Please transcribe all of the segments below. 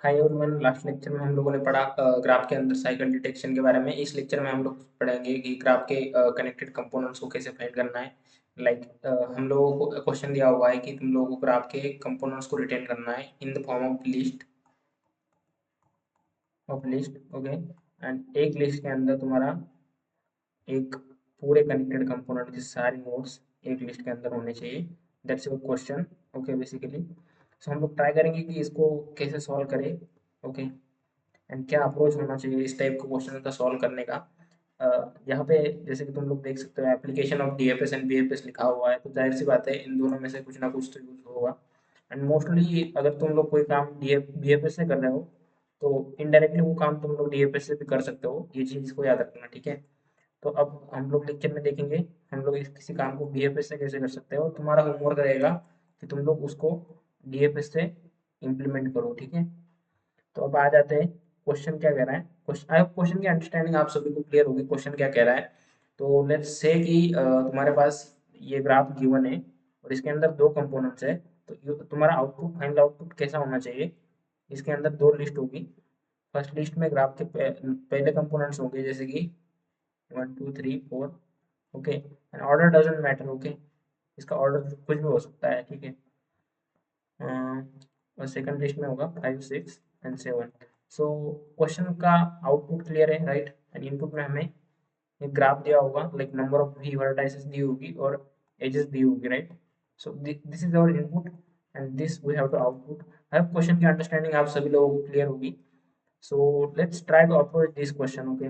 Hi everyone, last lecture में हम लोगों ने पढ़ा ग्राफ के अंदर साइकिल डिटेक्शन के बारे में। इस लेक्चर में हम लोग पढ़ेंगे कि ग्राफ के कनेक्टेड कंपोनेंट्स को कैसे फाइंड करना है। लाइक हम लोगों को क्वेश्चन दिया हुआ है कि तुम लोगों को ग्राफ के कंपोनेंट्स को रिटेन करना है in the form of list okay. And एक लिस्ट के अंदर तुम्हारा एक पूरे कनेक्टेड कंपोनेंट के सारे नोड्स एक लिस्ट के अंदर होने चाहिए। That's your question. Okay, basically so हम लोग ट्राई करेंगे कि इसको कैसे सॉल्व करें। ओके, एंड क्या अप्रोच होना चाहिए इस टाइप के क्वेश्चन का सॉल्व करने का। यहाँ पे जैसे कि तुम लोग देख सकते हो application of DFS and BFS लिखा हुआ है, तो जाहिर सी बात है इन दोनों में से कुछ ना कुछ तो यूज होगा। एंड मोस्टली अगर तुम लोग कोई काम बीएफएस से कर रहे हो तो इनडायरेक्टली वो काम तुम लोग डीएफएस से भी कर सकते हो, ये चीज़ को याद रखना, ठीक है। तो अब हम लोग लेक्चर में देखेंगे हम लोग किसी काम को बीएफएस से कैसे कर सकते हो। तुम्हारा होमवर्क रहेगा कि तुम लोग उसको डीएफएस से इम्प्लीमेंट करो, ठीक है। तो अब आ जाते हैं क्वेश्चन क्या कह रहा है। क्वेश्चन आई होप क्वेश्चन की अंडरस्टैंडिंग आप सभी को क्लियर होगी क्वेश्चन क्या कह रहा है। तो लेट्स से कि तुम्हारे पास ये ग्राफ गिवन है और इसके अंदर दो कंपोनेंट्स है। तो तुम्हारा आउटपुट, फाइनल आउटपुट कैसा होना चाहिए। इसके अंदर दो लिस्ट होगी। फर्स्ट लिस्ट में ग्राफ के पहले कंपोनेंट्स होंगे जैसे कि 1 2 3 4। Okay, and order doesn't matter. Okay, इसका ऑर्डर कुछ भी हो सकता है, ठीक है। और सेकंड लिस्ट में होगा 5 6 एंड 7। सो क्वेश्चन का आउटपुट क्लियर है, राइट। एंड इनपुट में हमें एक ग्राफ दिया होगा, like number of V vertices दी होगी और एजेस दी होगी, right. So this is our input and this we have to output. I hope question की अंडरस्टैंडिंग आप सभी लोगों को क्लियर होगी। So let's try to approach this question. Okay,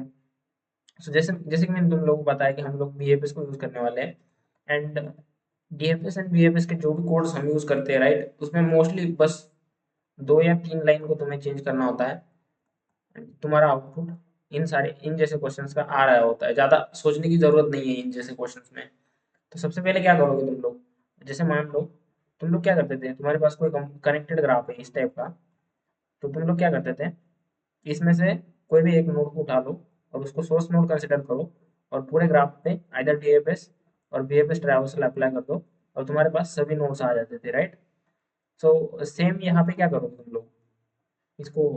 so जैसे जैसे कि मैंने तुम लोगों को बताया कि हम लोग बीएफएस को यूज करने वाले हैं। एंड डीएफएस एंड बीएफएस के जो भी कोड्स हम यूज करते हैं, राइट, उसमें मोस्टली बस 2 या 3 लाइन को तुम्हें चेंज करना होता है। तुम्हारा आउटपुट इन जैसे क्वेश्चंस का आ रहा होता है। ज़्यादा सोचने की ज़रूरत नहीं है इन जैसे क्वेश्चंस में। तो सबसे पहले क्या करोगे तुम लोग, जैसे मान लो तुम लोग क्या करते थे, तुम्हारे पास कोई कनेक्टेड ग्राफ है इस टाइप का। तो तुम लोग क्या करते थे, इसमें से कोई भी एक नोड को उठा लो और उसको सोर्स नोड कंसिडर करो और पूरे ग्राफ पे आइदर डीएफएस और बीएफएस ट्रावर्सल अप्लाई कर दो और तुम्हारे पास सभी नोड्स आ जाते थे, राइट। सो सेम यहाँ पे क्या करोगे तुम लोग, इसको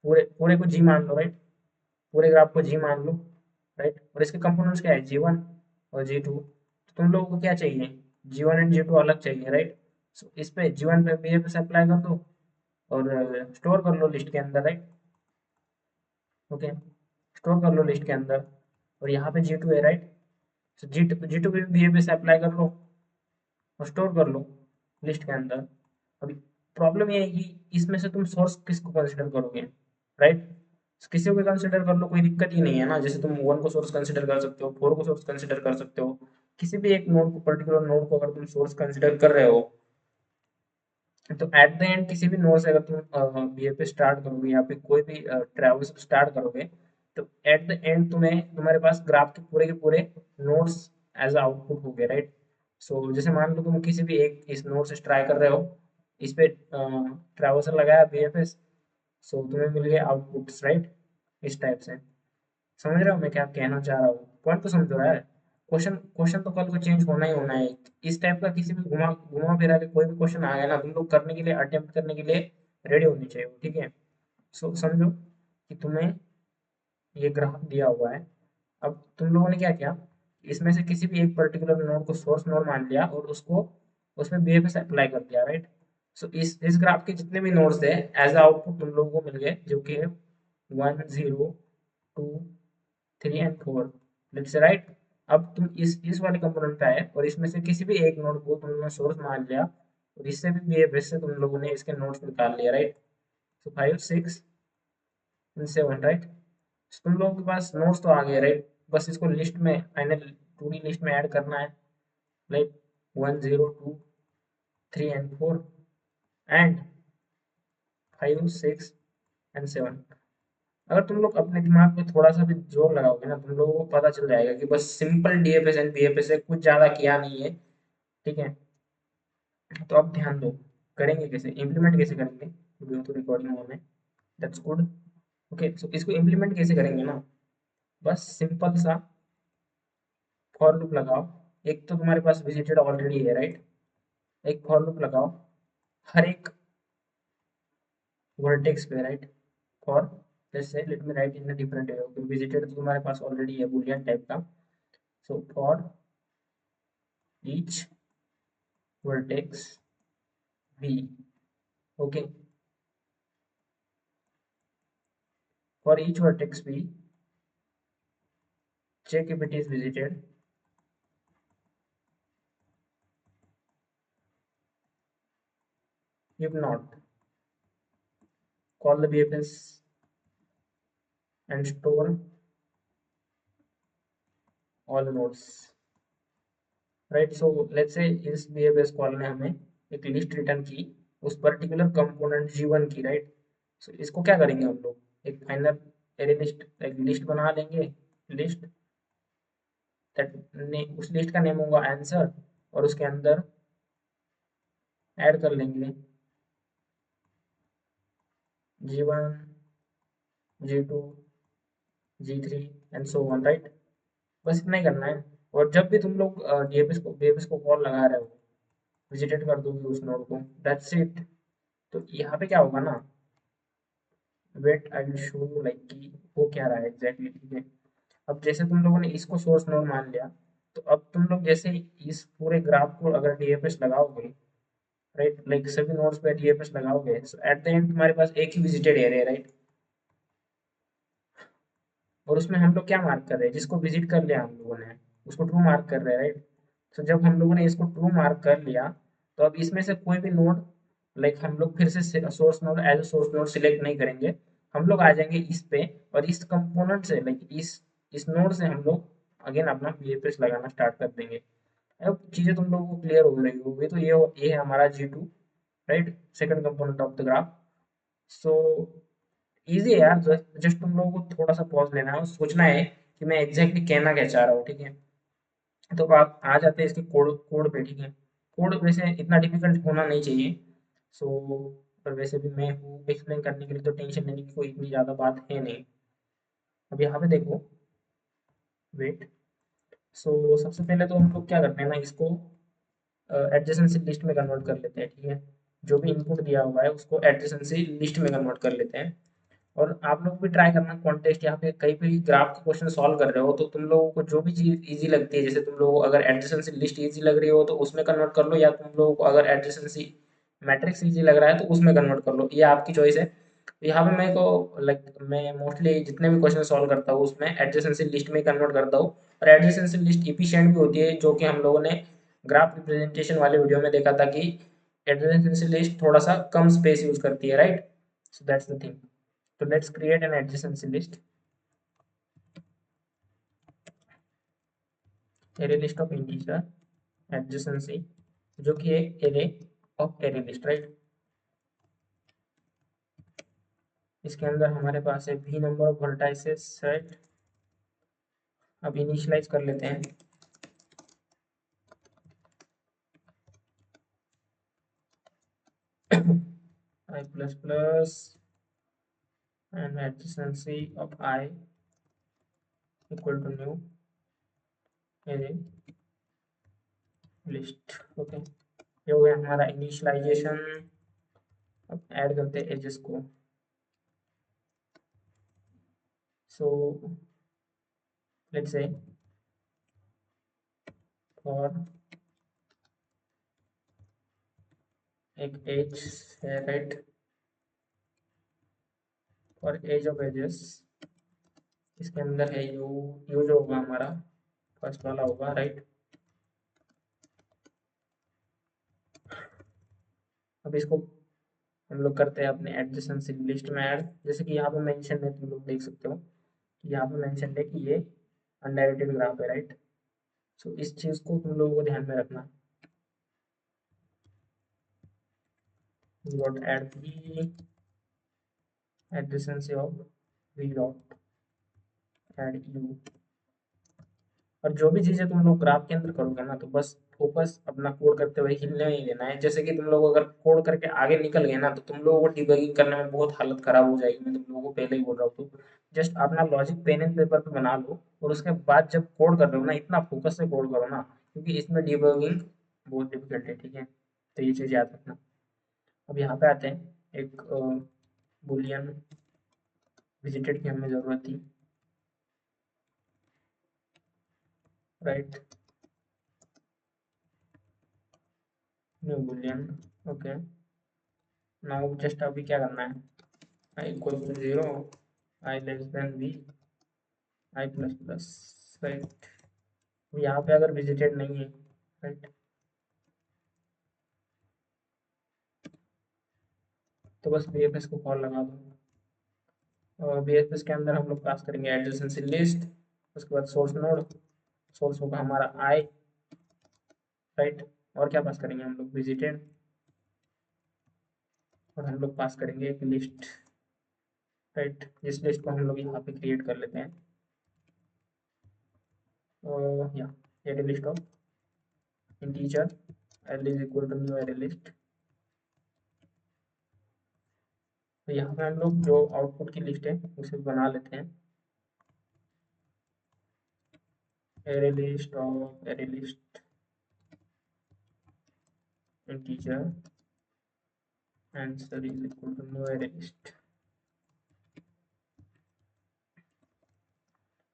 पूरे पूरे को जी मान लो, राइट। पूरे ग्राफ को जी मान लो, राइट। और इसके कंपोनेंट्स क्या है, G1 और G2। तो तुम लोगों को क्या चाहिए, G1 एंड G2 अलग चाहिए, राइट। सो इस पे G1 पे बीएफएस अप्लाई कर दो और स्टोर कर लो लिस्ट के अंदर, राइट। ओके, स्टोर कर लो लिस्ट के अंदर। और यहाँ पे G2 है, राइट। सो जी टू पे बीएफएस अप्लाई कर लो और स्टोर कर लो लिस्ट के अंदर। अभी प्रॉब्लम ये है कि इसमें से तुम सोर्स किसको कंसिडर करोगे, राइट। किसी को भी कंसिडर कर लो, कोई दिक्कत ही नहीं है ना। जैसे तुम 1 को सोर्स कंसिडर कर सकते हो, 4 को सोर्स कंसिडर कर सकते हो। किसी भी एक नोड को, पर्टिकुलर नोड को अगर तुम सोर्स कंसिडर कर रहे हो तो एट द एंड किसी भी नोड से अगर तुम बीएफए स्टार्ट करोगे या फिर कोई भी ट्रैवल्स स्टार्ट करोगे तो एट द एंड तुम्हें तुम्हारे पास ग्राफ के पूरे नोड्स एज आउटपुट हो गए, राइट। सो जैसे मान लो तुम किसी भी एक इस नोड से ट्राई कर रहे हो, इस पे ट्रैवर्सल लगाया बीएफएस, सो तुम्हें मिल गए आउटपुट्स, राइट। इस टाइप से समझ रहे हो मैं क्या कहना चाह रहा हूँ, पॉइंट तो समझ रहा है। क्वेश्चन क्वेश्चन तो कल को चेंज होना ही होना है। इस टाइप का किसी भी घुमा घुमा फिरा के कोई भी क्वेश्चन आ गया ना, तुम लोग करने के लिए, अटेम्प्ट करने के लिए रेडी होनी चाहिए, ठीक है। सो समझो कि तुम्हें ये ग्राफ दिया हुआ है। अब तुम लोगों ने क्या किया, इसमें से किसी भी एक पर्टिकुलर नोड को सोर्स नोड मान लिया और उसको उसमें बीएफएस अप्लाई कर दिया, राइट। सो इस ग्राफ के जितने भी नोड्स थे एज आउटपुट तुम लोगों को मिल गए, जो कि है 1 0 2 3 एंड 4, लेट्स से, राइट। अब तुम इस वाले कंपोनेंट पे आए और इसमें से किसी भी एक नोड को तुमने सोर्स मान लिया और इससे भी बीएफएस से तुम लोगों ने इसके नोड्स निकाल लिया, राइट। So 5 6 and 7, right. तुम लोगों के पास नोट्स तो आ गए, राइट। बस इसको लिस्ट में, फाइनल 2D लिस्ट में ऐड करना है, लाइक 1 0 2 3 एंड 4 एंड 5 6 एंड 7। अगर तुम लोग अपने दिमाग में थोड़ा सा भी जोर लगाओगे ना, तुम लोगों को पता चल जाएगा कि बस सिंपल डीएफएस एंड बीएफएस है, कुछ ज्यादा किया नहीं है, ठीक है। तो अब ध्यान दो, करेंगे कैसे, इम्प्लीमेंट कैसे करेंगे। वीडियो तो रिकॉर्डिंग होना है, दैट्स गुड। ओके, सो इसको इम्प्लीमेंट कैसे करेंगे ना, बस सिंपल सा फॉर लूप लगाओ। एक तो तुम्हारे पास विजिटेड ऑलरेडी है, राइट। एक फॉर लूप लगाओ, हर एक वर्टेक्स पे, राइट? फॉर जैसे let me right in a different way, okay, visited तो तुम्हारे पास ऑलरेडी है बुलियन टाइप का। So for each vertex v, okay, for each vertex v check if it is visited, if not call the bfs and store all nodes, right? So let's से इस bfs call ने हमें एक list return की उस particular component g1 की, right? सो इसको क्या करेंगे हम लोग, एक फाइनल एरे लिस्ट, एक लिस्ट बना लेंगे, लिस्ट दैट उस लिस्ट का नेम होगा आंसर, और उसके अंदर ऐड कर लेंगे g1, g2, g3 and so on, right? बस इतना ही करना है। और जब भी तुम लोग डीएफएस को कॉल लगा रहे हो, विजिटेट कर दोगे उस नोड को, दैट्स इट। तो यहाँ पे क्या होगा ना, wait I will show you like कि वो क्या रहा है एग्जैक्टली, ठीक है? अब जैसे तुम लोगों ने इसको सोर्स नोड मान लिया, तो अब तुम लोग जैसे इस पूरे ग्राफ को अगर डीएफएस लगाओगे, राइट, लाइक सभी नोड्स पे डीएफएस लगाओगे, सो एट द एंड तुम्हारे पास एक ही विजिटेड एरिया है, राइट? और उसमें हम लोग क्या मार्क कर रहे हैं, जिसको विजिट कर लिया हम लोगों ने उसको ट्रू मार्क कर रहे हैं, राइट? तो जब हम लोगों ने इसको ट्रू मार्क कर लिया, तो अब इसमें से कोई भी नोड, लाइक हम लोग फिर से source node as source node select नहीं करेंगे, हम लोग आ जाएंगे इस पे, और इस कंपोनेंट से, लाइक इस नोड से हम लोग अगेन अपना बीएफएस लगाना स्टार्ट कर देंगे। अब चीजें तुम लोगों को क्लियर हो रही होगी, तो ये है हमारा G2, right, second component of the graph. So easy है यार, जस्ट तुम लोगों को थोड़ा सा पॉज लेना है और सोचना है कि मैं एग्जैक्टली कहना क्या चाह रहा हूँ, ठीक है? तो आप आ जाते हैं इसके कोड कोड पे, ठीक है? कोड वैसे इतना डिफिकल्ट होना नहीं चाहिए। सो पर वैसे भी मैं हूँ एक्सप्लेन करने के लिए, तो टेंशन लेने की कोई इतनी ज़्यादा बात है नहीं। अब यहाँ पे देखो, वेट। सो सबसे पहले तो हम लोग क्या करते हैं ना, इसको एडजेसेंसी लिस्ट में कन्वर्ट कर लेते हैं, ठीक है? जो भी इनपुट दिया हुआ है उसको एडजेसेंसी लिस्ट में कन्वर्ट कर लेते हैं। और आप लोग भी ट्राई करना कॉन्टेस्ट, यहाँ पे कहीं पे भी ग्राफ का क्वेश्चन सॉल्व कर रहे हो, तो तुम लोगों को जो भी चीज़ इजी लगती है, जैसे तुम लोगों को अगर एडजेसेंसी लिस्ट इजी लग रही हो तो उसमें कन्वर्ट कर लो, या तुम लोगों को अगर एडजेसेंसी मैट्रिक्स इजी लग रहा है तो उसमें कन्वर्ट कर लो, ये आपकी चॉइस है। तो यहाँ पे मेरे को लाइक मैं मोस्टली जितने भी क्वेश्चन सॉल्व करता हूँ उसमें एडजेसेंसी लिस्ट में कन्वर्ट करता हूँ। और एडजेसेंसी लिस्ट इफिशिएंट भी होती है, जो कि हम लोगों ने ग्राफ रिप्रेजेंटेशन वाले वीडियो में देखा था कि एडजेसेंसी लिस्ट थोड़ा सा कम स्पेस यूज करती है, right? So that's the thing. So let's create an adjacency list, array list of integer adjacency, जो कि है array of array list, right? इसके अंदर हमारे पास है v number of vertices, right? अब इनिशियलाइज कर लेते हैं। I plus plus and adjacency of I equal to new array list, okay. ये हो गया हमारा इनिशियलाइजेशन। अब ऐड करते हैं एजेस को। सो लेट्स से फॉर एक एज है, right? For edge of edges, इसके अंदर है यू, यू जो होगा हमारा फर्स्ट वाला होगा, राइट? अब इसको हम लोग करते हैं अपने एडजेसेंसी लिस्ट में ऐड, जैसे कि यहाँ पे मेंशन है, तुम लोग देख सकते हो कि यहाँ पे मेंशन है कि ये अनडायरेक्टेड ग्राफ है, राइट? सो इस चीज को तुम लोगों को ध्यान में रखना। Dot add V adjacency of V dot add U. और जो भी चीजें तुम लोग ग्राफ के अंदर करोगे ना, तो बस फोकस अपना कोड करते हुए हिलने नहीं देना है। जैसे कि तुम लोग अगर कोड करके आगे निकल गए ना, तो तुम लोगों को डिबगिंग करने में बहुत हालत खराब हो जाएगी, मैं तुम लोगों को पहले ही बोल रहा हूँ। तो जस्ट अपना लॉजिक पेन एंड पेपर पे बना लो, और उसके बाद जब कोड कर रहे हो ना, इतना फोकस से कोड करो ना, क्योंकि इसमें डिबगिंग बहुत डिफिकल्ट है, ठीक है? तो ये चीज याद रखना। अब यहाँ पे आते हैं एक बुलियन विजिटेड की हमें ज़रूरत थी, right, new boolean, okay. Now just अभी क्या करना है, i equal to 0, i less than b, i plus plus, right. यहाँ पे अगर विजिटेड नहीं है, राइट, तो बस बीएफएस को कॉल लगा दो, और बीएफएस के अंदर हम लोग पास करेंगे एडजेसेंसी लिस्ट, उसके बाद सोर्स नोड, सोर्स होगा हमारा आई, राइट, और क्या पास करेंगे हम लोग, विजिटेड, और हम लोग पास करेंगे एक लिस्ट, राइट, जिस लिस्ट को हम लोग यहाँ पे क्रिएट कर लेते हैं, और या array list of integer, L is equal to new array list. तो यहाँ पे हम लोग जो आउटपुट की लिस्ट है उसे बना लेते हैं, array list of array list integer answer is equal to new array list,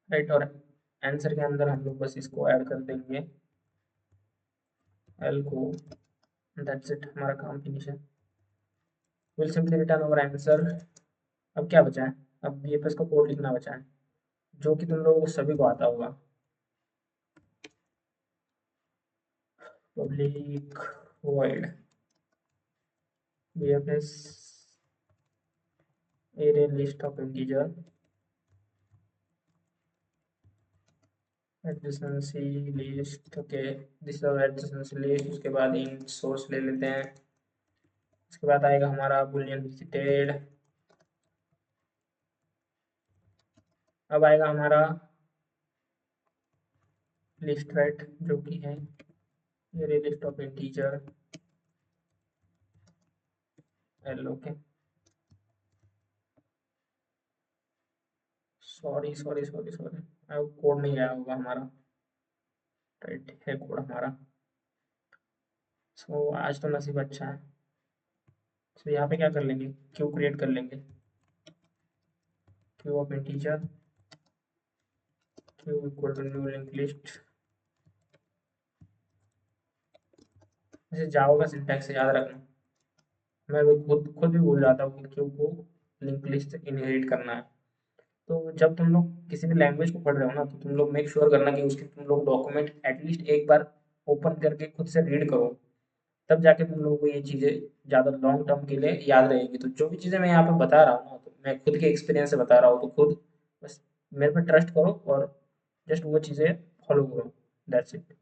right. और आंसर के अंदर हम लोग बस इसको ऐड कर देंगे, एल को, दैट्स इट, हमारा काम फिनिश है। Will simply return over answer. अब क्या बचा है, अब बीएफएस का कोड लिखना बचा है, जो कि तुम लोगों को सभी को आता होगा, public void BFS array list of integer adjacency list, okay, this is adjacency list। उसके बाद int सोर्स ले लेते हैं, उसके बाद आएगा हमारा boolean visited, अब आएगा हमारा लिस्ट, राइट, जो कि है array list of integer l, okay, sorry sorry sorry sorry, अब कोड नहीं आया होगा हमारा, राइट, है कोड हमारा। सो आज तो नसीब अच्छा है। सो यहाँ पे क्या कर लेंगे, क्यू क्रिएट कर लेंगे, queue of integer, queue equal to new link list. जैसे जावा का सिंटैक्स है, याद रखना, मैं वो खुद भी भूल जाता हूँ कि क्यू को लिंक लिस्ट इनहेरिट करना है। तो जब तुम लोग किसी भी लैंग्वेज को पढ़ रहे हो ना, तो तुम लोग मेक श्योर करना कि उसके तुम लोग डॉक्यूमेंट एटलीस्ट एक बार ओपन करके खुद से रीड करो, तब जाके तुम लोगों को ये चीज़ें ज़्यादा लॉन्ग टर्म के लिए याद रहेगी। तो जो भी चीज़ें मैं यहाँ पे बता रहा हूँ ना, तो मैं खुद के एक्सपीरियंस से बता रहा हूँ, तो खुद बस मेरे पे ट्रस्ट करो और जस्ट वो चीज़ें फॉलो करो, दैट्स इट।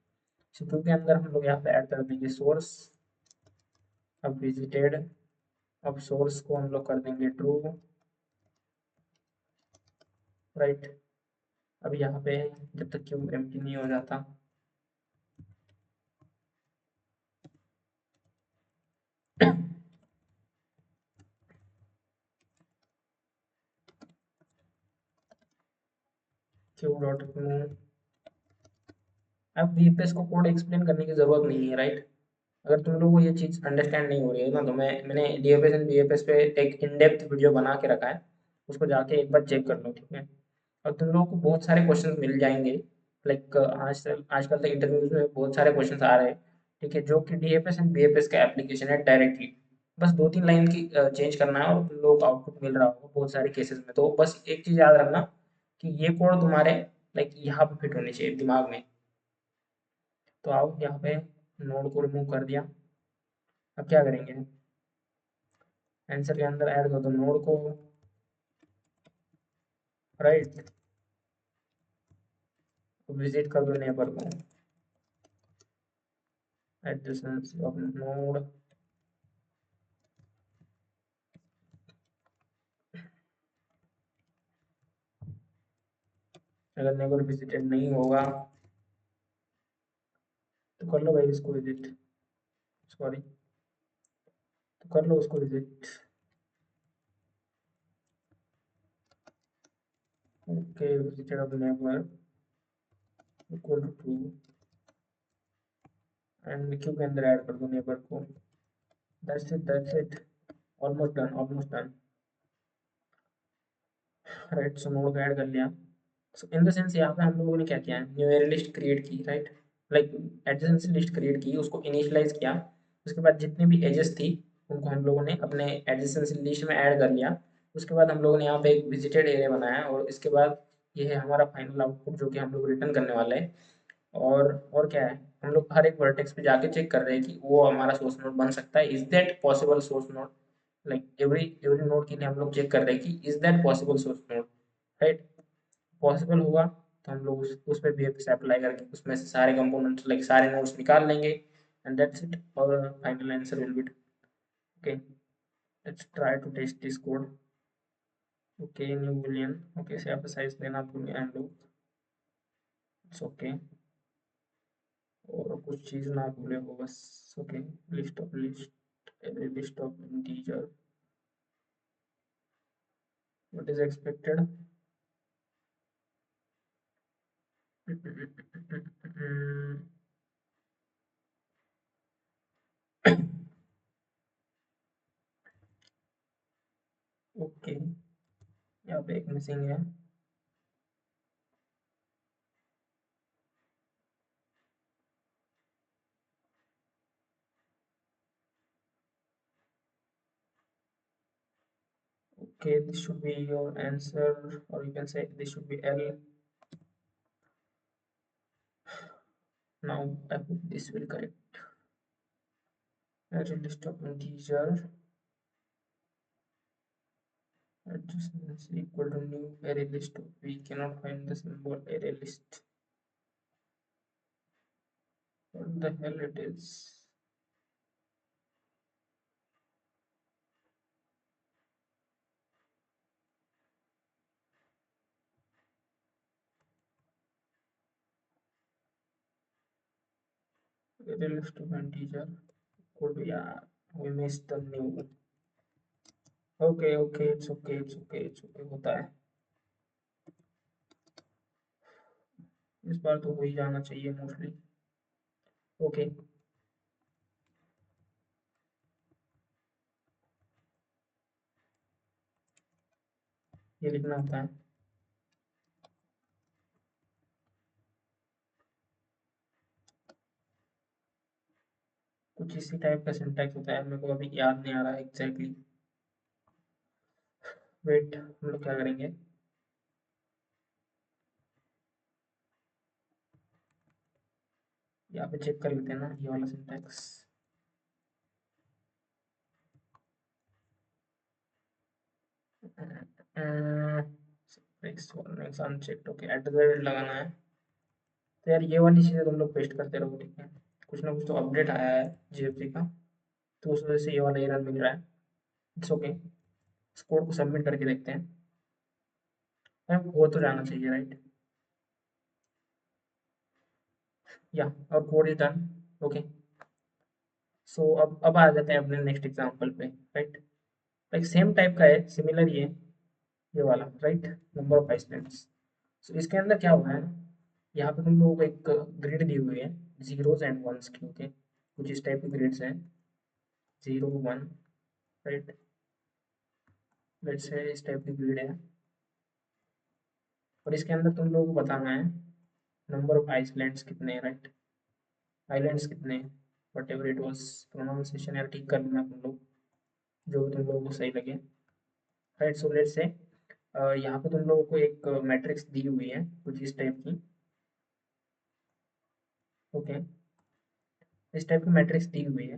सीपीयू के अंदर हम लोग यहाँ पे ऐड कर देंगे सोर्स, अब विजिटेड, अब सोर्स को हम लोग कर देंगे ट्रू, राइट। अब यहाँ पे जब तक क्यू एम्प्टी नहीं हो जाता, क्यू डॉट क्यू, अब बीएफएस को कोड एक्सप्लेन करने की ज़रूरत नहीं है, राइट। अगर तुम लोगों को ये चीज़ अंडरस्टैंड नहीं हो रही है ना, तो मैंने डीएफएस एंड बीएफएस पे एक इन डेप्थ वीडियो बना के रखा है, उसको जाके एक बार चेक कर लो, ठीक है। और तुम लोगों को बहुत सारे क्वेश्चन मिल जाएंगे, लाइक आजकल तक इंटरव्यूज में बहुत सारे क्वेश्चन आ रहे हैं, ठीक है, जो कि डीएफएस एंड बीएफएस का एप्लीकेशन है डायरेक्टली, बस दो तीन लाइन की चेंज करना है और तुम लोगों को आउटपुट मिल रहा होगा बहुत सारे केसेस में। तो बस एक चीज़ याद रखना कि ये कोड तुम्हारे लाइक यहाँ पे फिट होनी चाहिए दिमाग में। तो आओ यहाँ पे नोड को रिमूव कर दिया, अब क्या करेंगे, आंसर के अंदर ऐड कर दो नोड को, राइट, विजिट कर दो नेबर को, एडजेसेंसी ऑफ नोड, अगर नेबर विजिटेड नहीं होगा तो कर लो भाई इसको विजिट, सॉरी, तो कर लो उसको visit, okay, visited of neighbour equal to true, and queue के अंदर ऐड कर दो नेबर को, that's it, almost done, almost done. Right. So node को ऐड कर लिया। सो इन द सेंस यहाँ पे हम लोगों ने क्या किया है, न्यू एरे लिस्ट क्रिएट की, right. Like adjacency list create की, उसको इनिशियलाइज किया। उसके बाद जितनी भी एजेस थी उनको हम लोगों ने अपने एडजेसेंसी लिस्ट में ऐड कर लिया। उसके बाद हम लोगों ने यहाँ पे एक विजिटेड एरिया बनाया और इसके बाद ये है हमारा फाइनल आउटपुट जो कि हम लोग रिटर्न करने वाले हैं। और क्या है, हम लोग हर एक वर्टेक्स पे जाके चेक कर रहे हैं कि वो हमारा सोर्स नोड बन सकता है, is that possible source node. Like every every node के लिए हम लोग चेक कर रहे हैं कि is that possible source node, right. Possible होगा तो हम लोग उस पर बीएफएस अप्लाई करके उसमें से सारे कंपोनेंट्स लाइक सारे नोड्स निकाल लेंगे एंड दैट्स इट, और final answer will be okay. Let's try to test this code. Okay, new boolean, okay से आप साइज देना भूल गए हम लोग, इट्स ओके। और कुछ चीज़ ना भूले हो बस, okay. List of list of integer, what is expected. Okay, यहाँ पे एक मिसिंग है। Okay, this should be your answer, or you can say this should be L. Now I hope this will correct. Array list of integer adjustments equal to new array list. We cannot find the symbol array list. What the hell it is? Array list of integer equal to, yeah, we missed the new. Okay, okay, it's okay, it's okay, it's okay, होता है। इस बार तो हो ही जाना चाहिए mostly. Okay, ये लिखना होता है। कुछ इसी टाइप का सिंटैक्स होता है, मेरे को अभी याद नहीं आ रहा है एग्जैक्टली। वेट, हम लोग क्या करेंगे, यहाँ पे चेक कर लेते हैं ना ये वाला syntax. Unchecked, okay, at the rate लगाना है। तो यार ये वाली चीज़ें तुम लोग पेस्ट करते रहो, ठीक है। कुछ ना कुछ तो अपडेट आया है जीएफसी का, तो उस वजह से ये वाला एरर मिल रहा है। इट्स ओके, इस कोड को सबमिट करके देखते हैं। हो तो जाना चाहिए, राइट। या, और code is done. Okay, so अब आ जाते हैं अपने नेक्स्ट एग्जांपल पे, राइट। लाइक सेम टाइप का है, सिमिलर ये वाला, right. Number of islands. So इसके अंदर क्या हुआ है, यहाँ पे तुम लोगों को एक ग्रिड दी हुई है जीरोज एंड वंस की, ओके। कुछ इस टाइप के ग्रिड्स हैं, 0 1, राइट। लेट्स से इस टाइप की ग्रिड है, और इसके अंदर तुम लोगों को बताना है नंबर ऑफ आइसलैंड्स कितने हैं, राइट। आइलैंड्स कितने हैं, what ever it was, pronunciation यार ठीक कर लेना तुम लोग, जो भी तुम लोगों को सही लगे, राइट। सो लेट्स से यहाँ पे तुम लोगों को एक मैट्रिक्स दी हुई है कुछ इस टाइप की, ओके। इस टाइप की मैट्रिक्स दी हुई है,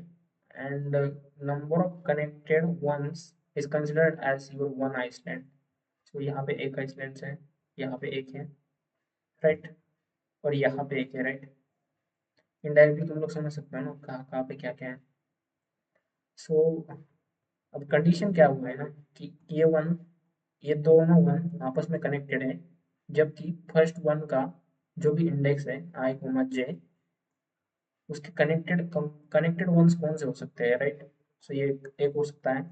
and number of connected ones is considered as your one island. तो यहाँ पे एक आइसलैंड है, यहाँ पे एक है, राइट, और यहाँ पे एक है, राइट। इनडायरेक्टली तुम लोग समझ सकते हो ना कहाँ कहाँ पे क्या क्या है। सो अब कंडीशन क्या हुआ है ना कि ये दोनों वन आपस में कनेक्टेड है, जबकि फर्स्ट वन का जो भी इंडेक्स है आई कोमा जे, उसके कनेक्टेड वंस कौन से हो सकते हैं, राइट। सो ये एक हो सकता है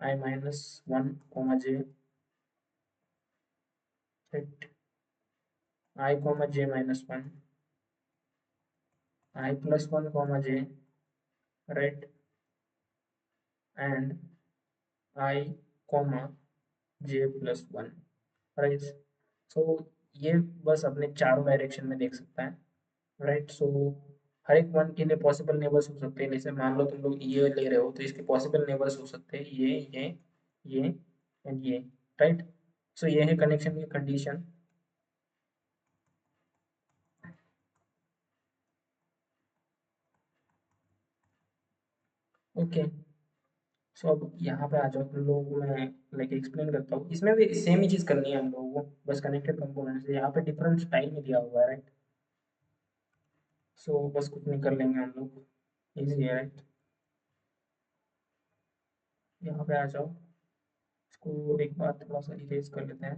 i minus one comma j, right. I comma j minus one, i plus one comma j, right, and i comma j plus one. Right. So ये बस अपने चारों डायरेक्शन में देख सकता है, राइट। सो हर एक वन के लिए पॉसिबल नेबर्स हो सकते हैं, जैसे मान लो तुम लोग ये ले रहे हो तो इसके पॉसिबल नेबर्स हो सकते हैं ये एंड ये, राइट। सो ये है कनेक्शन की कंडीशन। ओके। सो अब यहाँ पे आ जाओ तुम लोग, मैं लाइक एक्सप्लेन करता हूँ, इसमें भी सेम ही चीज़ करनी है हम लोगों को, बस कनेक्टेड कंपोनेंट से यहाँ पे डिफरेंट स्टाइल में दिया हुआ है, राइट। सो बस कुछ नहीं कर लेंगे हम लोग, इजी है, राइट। यहाँ पे आ जाओ, इसको एक बार थोड़ा सा इरेज कर लेते हैं।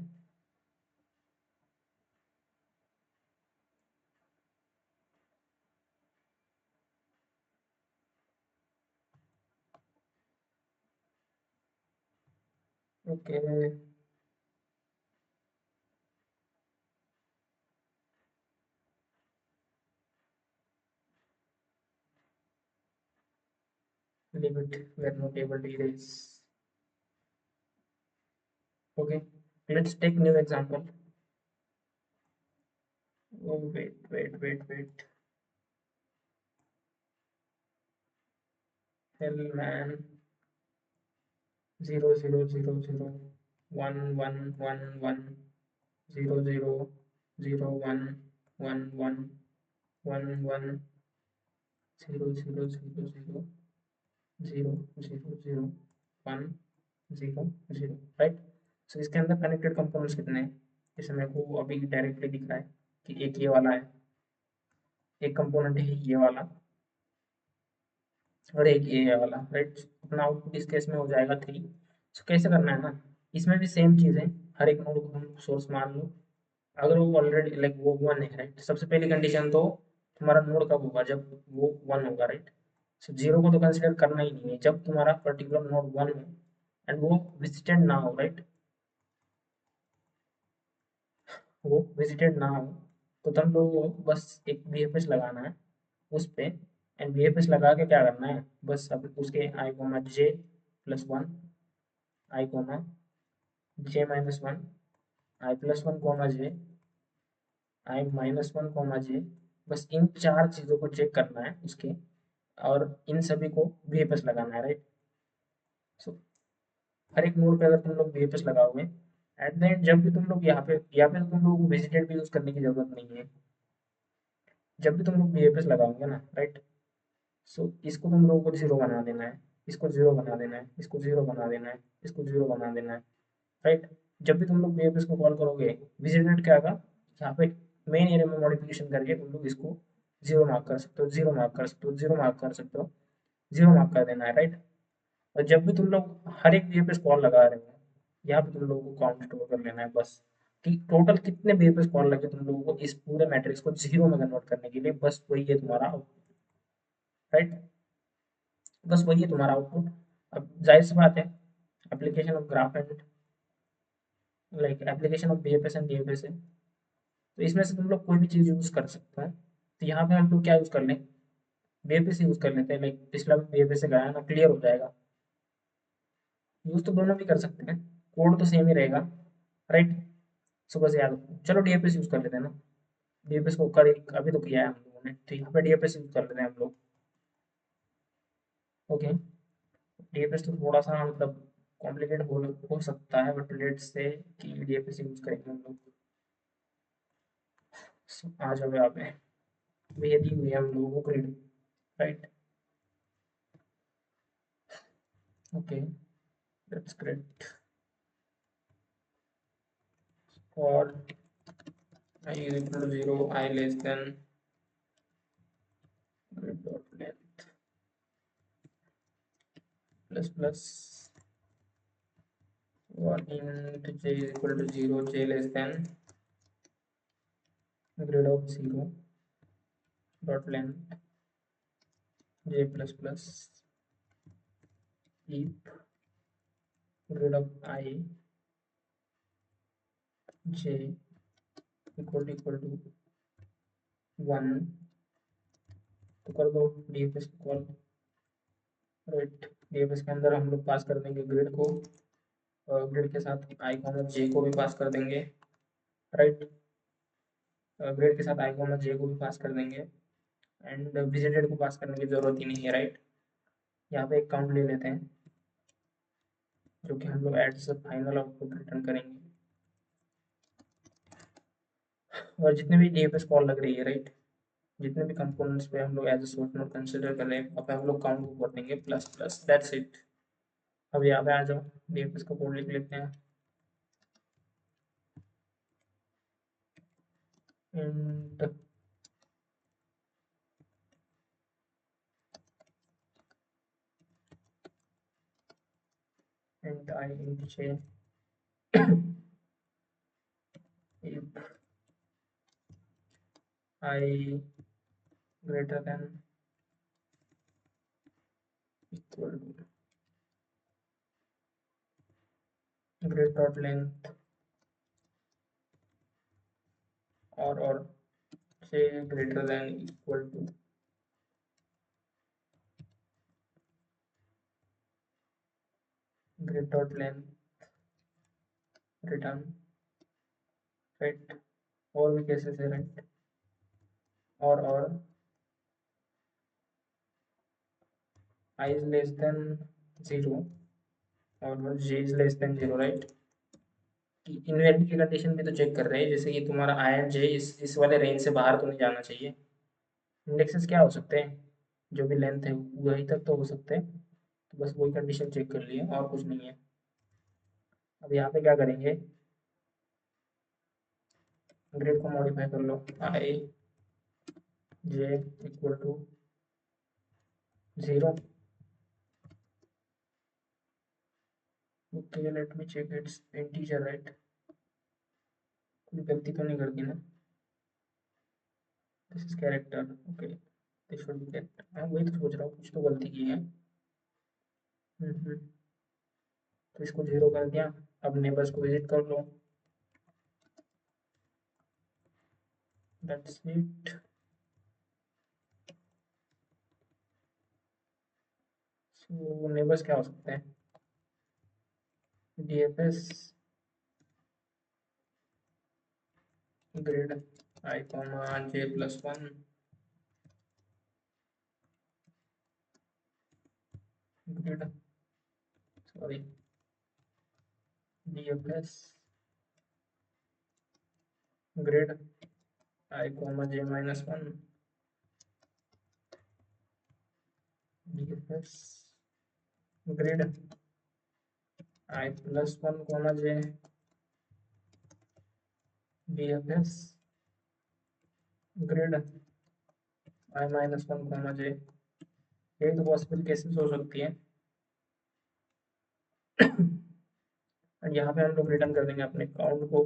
Okay, leave it, we are not able to erase. Okay, let's take new example. Oh, wait. Hell man, 0 0 0 0 1 1 1 1 1 0 0 0 0 1 0 0 0 right. सो इसके अंदर कनेक्टेड कंपोनेंट्स कितने हैं, जैसे मेरे को अभी डायरेक्टली दिख रहा है कि एक ये वाला है, एक कंपोनेंट है ये वाला, और एक ये वाला, राइट। अपना आउटपुट इस केस में हो जाएगा 3। सो कैसे करना है ना, इसमें भी सेम चीज़ है, हर एक नोड को हम सोर्स मान लो, अगर वो ऑलरेडी लाइक वो 1 है, राइट। सबसे पहली कंडीशन तो तुम्हारा नोड कब होगा, जब वो 1 होगा, राइट। सो 0 को तो कंसिडर करना ही नहीं है, जब तुम्हारा पर्टिकुलर नोड 1 हो एंड वो विजिटेड ना हो, राइट, वो विजिटेड ना हो, तो तुम लोगों को बस एक वीएफएस लगाना है उस पे, एंड वीएफएस लगा के क्या करना है, बस अब उसके i comma j plus one, i comma j minus one, i plus one comma j, i minus one comma j, बस इन चार चीज़ों को चेक करना है उसके, और इन सभी को वीएफएस लगाना है, राइट। सो हर एक नोड पे अगर तुम लोग वीएफएस लगाओगे, एट द एंड जब भी तुम लोग यहाँ पे तो तुम लोगों को विजिटेड भी यूज करने की जरूरत नहीं है, जब भी तुम लोग वीएफएस लगाओगे ना, राइट। सो इसको तुम लोगों को जीरो बना देना है, इसको जीरो बना देना है, इसको जीरो बना देना है, इसको जीरो बना देना है, राइट। जब भी तुम लोग वीएफएस को कॉल करोगे, विजिटेड क्या होगा, यहाँ पे मेन एरिया में मॉडिफिकेशन करके तुम लोग इसको जीरो मार्क कर सकते हो, जीरो मार्क कर सकते हो, जीरो मार्क कर सकते हो, जीरो मार्क कर देना है, राइट। और जब भी तुम लोग हर एक वीएफएस कॉल लगा रहे हो, यहाँ पे तुम लोगों को काउंट स्टोर कर लेना है बस, कि टोटल कितने वीएफएस कॉल लगे तुम लोगों को इस पूरे मैट्रिक्स को जीरो में कन्वर्ट करने के लिए, बस वही है तुम्हारा आउटपुट, राइट। बस वही है तुम्हारा आउटपुट। अब जाहिर सी बात है, application of graph and like application of BFS and DFS है, तो इसमें से तुम लोग कोई भी चीज़ यूज़ कर सकते हैं। तो यहाँ पे हम लोग क्या यूज़ कर लें, बीएफएस यूज़ कर लेते हैं, लाइक पिछला बीएफएस से गया ना, क्लियर हो जाएगा। यूज़ तो दोनों भी कर सकते हैं, कोड तो सेम ही रहेगा, राइट। सो बस याद रखो, चलो डीएफएस यूज़ कर लेते हैं ना, डीएफएस को कर अभी तो किया है हम लोगों ने, तो यहाँ पे डीएफएस यूज़ कर लेते हैं हम लोग। ओके, डीएफएस तो थोड़ा सा मतलब कॉम्प्लिकेट हो सकता है, बट लेट्स से कि डीएफएस यूज़ करेंगे हम लोग। आ जाओ यहाँ पे, भैया दी हुई है हम लोगों को grid, right. Okay, that's great. और I is equal to 0, I less than grid dot length plus plus 1 into j is equal to 0, j less than grid of 0 dot length j plus plus if grid of I j equal to 1, तो कर दो DFS को call, right. DFS के अंदर हम लोग पास कर देंगे ग्रिड को, ग्रिड के साथ आई कॉमा जे को भी पास कर देंगे, राइट। ग्रिड के साथ आई कॉमा जे को भी पास कर देंगे, एंड विजिटेड को पास करने की जरूरत ही नहीं है, राइट। यहाँ पे एक काउंट ले लेते हैं जो कि हम लोग at the final output return करेंगे, और जितने भी डीएफएस कॉल लग रही है, राइट, जितने भी कंपोनेंट्स पे हम लोग as a source node consider कर रहे हैं, अब हम लोग काउंट को कर देंगे प्लस प्लस, दैट्स इट। अब यहाँ पे आ जाओ, डीएफएस का कोड लिख लेते हैं, and I int j if I greater than equal to grid dot length or say greater than equal to grid dot length return, right, और भी कैसे से, राइट, और I is less than 0 और j is less than 0, right. Invalid की condition भी तो check कर रहे हैं, जैसे कि तुम्हारा आई एंड जे इस वाले रेंज से बाहर तो नहीं जाना चाहिए। इंडेक्सेस क्या हो सकते हैं, जो भी लेंथ है वही तक तो हो सकते हैं, तो बस वही कंडीशन चेक कर लिए और कुछ नहीं है। अब यहाँ पे क्या करेंगे, ग्रिड को मॉडिफाई कर लो, i j equal to 0। Okay, let me check it's integer, right, कोई गलती तो नहीं कर दी ना, this is character, okay, this should be character, हाँ वही तो सोच रहा हूँ, कुछ तो गलती की है। हम्म, तो इसको 0 कर दिया। अब नेबर्स को विजिट कर लो, दैट्स इट। सो नेबर्स क्या हो सकते हैं, DFS grid i comma j plus 1 grid, sorry, DFS grid i comma j minus 1 DFS grid i plus 1 comma j DFS grid i minus 1 comma j. यही तो possible cases हो सकती है। और यहाँ पे हम लोग रिटर्न कर देंगे अपने काउंट को,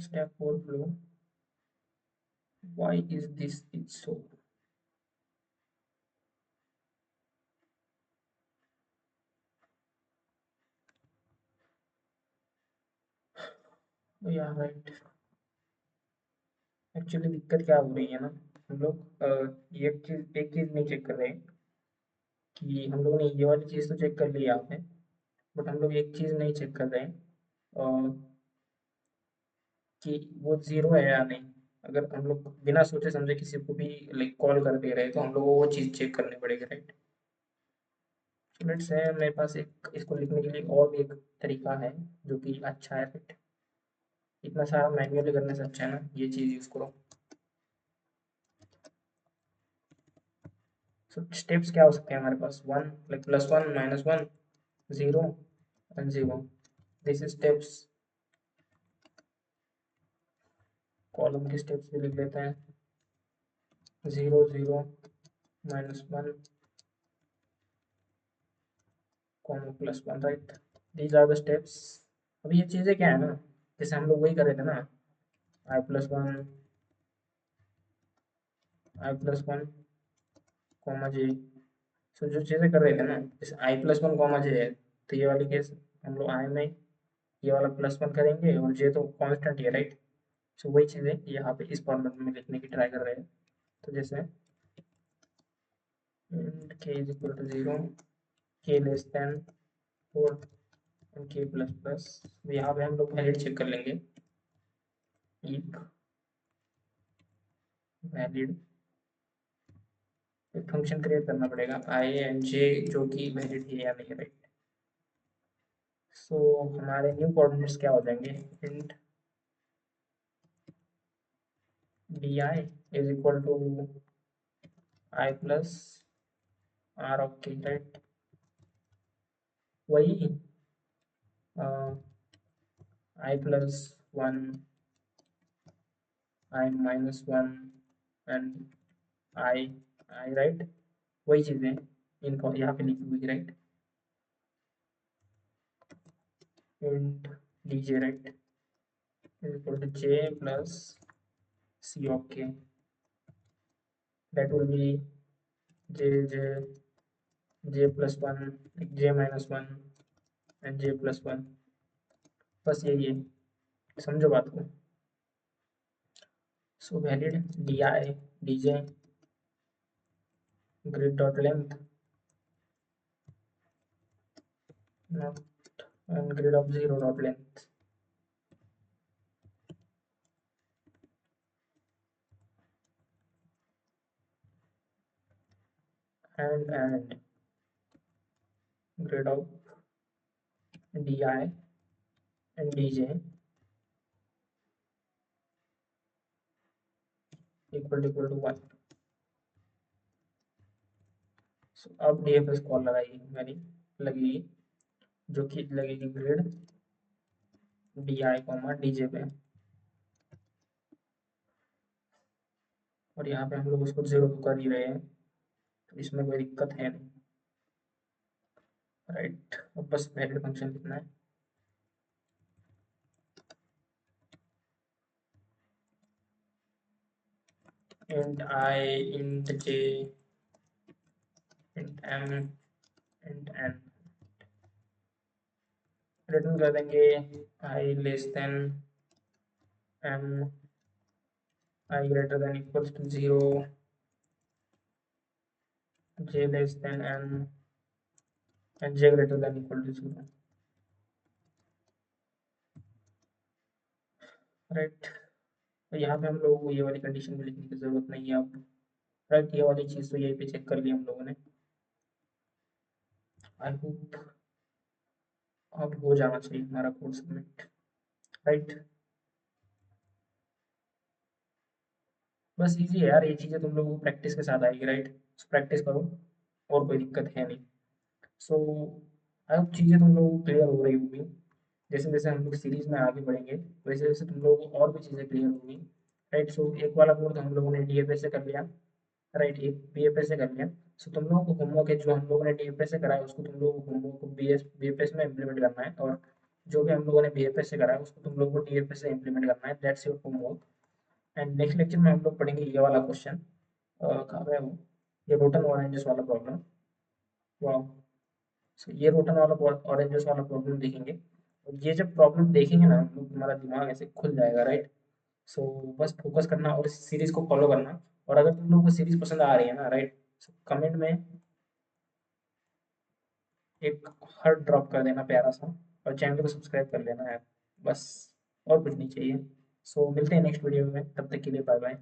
stack overflow, why is this is so, या राइट। एक्चुअली दिक्कत क्या हो रही है ना, हम लोग एक चीज नहीं चेक कर रहे हैं, कि हम लोगों ने ये वाली चीज़ तो चेक कर ली यहाँ पे, बट हम लोग एक चीज़ नहीं चेक कर रहे हैं, कि वो 0 है या नहीं। अगर हम लोग बिना सोचे समझे किसी को भी लाइक कॉल कर दे रहे हैं, तो हम लोग को वो चीज़ चेक करनी पड़ेगी, राइट। लेट्स से मेरे पास एक इसको लिखने के लिए और भी एक तरीका है जो कि अच्छा है, राइट। इतना सारा मैन्युअली करने से अच्छा है ना ये चीज़ यूज़ करो। सो स्टेप्स क्या हो सकते हैं हमारे पास, 1 like +1 -1 0 and 0, this is steps. Column के स्टेप्स भी लिख लेते हैं, 0 0 -1 comma +1, right, these are the steps. अभी ये चीज़ें क्या है ना, जैसे हम लोग वही कर रहे थे ना, i+1 कॉमा जे। सो जो चीज़ें कर रहे थे ना, जैसे i+1 कॉमा जे है, तो ये वाली केस हम लोग आई में ये वाला +1 करेंगे, और जे तो कांस्टेंट ही है, राइट। सो वही चीज़ें यहाँ पे इस फॉर्मेट में लिखने की ट्राई कर रहे हैं। तो जैसे k is equal to 0, k less than 4 and k plus plus. यहाँ पे हम लोग वैलिड चेक कर लेंगे, एक वैलिड एक फंक्शन क्रिएट करना पड़ेगा आई एंड जे, जो कि वैलिड है या नहीं, राइट। सो हमारे न्यू कोऑर्डिनेट्स क्या हो जाएंगे, int d i is equal to i plus r of k, right. वही i plus one, i minus one and i i, right. वही चीज़ें इनको यहाँ पे लिखी हुई, राइट। Int d j, right, is equal to j plus c of k, that will be j j j plus one, j minus one and j plus one. बस यही है, समझो बात को। So valid D I D J grid dot length not and grid of 0 dot length, and grid of D I and D J equal to 1। So अब D F S call लगाएगी मेरी, लगेगी, जो कि लगेगी grid D I comma D J पे, और यहाँ पे हम लोग उसको 0 तो कर ही रहे हैं, तो इसमें कोई दिक्कत है नहीं, राइट। अब बस वैलिड फंक्शन लिखना है, int i int j int m int n, return कर देंगे i less than m, i greater than equals to 0, j less than n and j greater than equal to 0, right. तो यहाँ पे हम लोगों को ये वाली कंडीशन में लिखने की जरूरत नहीं है अब, राइट। ये वाली चीज़ तो यहीं पे चेक कर लिया हम लोगों ने। आई होप अब हो जाना चाहिए हमारा कोड सबमिट, राइट। बस इजी है यार, ये चीज़ें तुम लोगों को प्रैक्टिस के साथ आएगी, राइट। प्रैक्टिस करो, और कोई दिक्कत है नहीं। सो आई होप चीज़ें तुम लोगों को क्लियर हो रही होगी। जैसे जैसे हम लोग सीरीज में आगे बढ़ेंगे, वैसे वैसे तुम लोगों को और भी चीज़ें क्लियर होंगी, राइट। सो एक वाला कोड तो हम लोगों ने डीएफए से कर लिया, राइट, एक बीएफए से कर लिया। सो तुम लोगों को होमवर्क है, जो हम लोगों ने डीएफए से करा है उसको तुम लोगों को होमवर्क को बीएफएस में इम्प्लीमेंट करना है, और जो भी हम लोगों ने बीएफएस से करा है उसको तुम लोगों को डीएफए से इम्प्लीमेंट करना है। That's your homework. And next lecture में हम लोग पढ़ेंगे ये वाला क्वेश्चन, कहाँ पे है वो, ये रोटन ऑरेंजेस वाला प्रॉब्लम। वाह। सो ये रोटन वाला ऑरेंजेस वाला प्रॉब्लम देखेंगे, और ये जब प्रॉब्लम देखेंगे ना हम लोग, तुम्हारा दिमाग ऐसे खुल जाएगा, राइट। सो बस फोकस करना और इस सीरीज को फॉलो करना। और अगर तुम लोगों को सीरीज पसंद आ रही है ना, राइट, कमेंट में एक हार्ट ड्रॉप कर देना प्यारा सा, और चैनल को सब्सक्राइब कर लेना यार, बस और कुछ नहीं चाहिए। सो मिलते हैं नेक्स्ट वीडियो में, तब तक के लिए बाय बाय।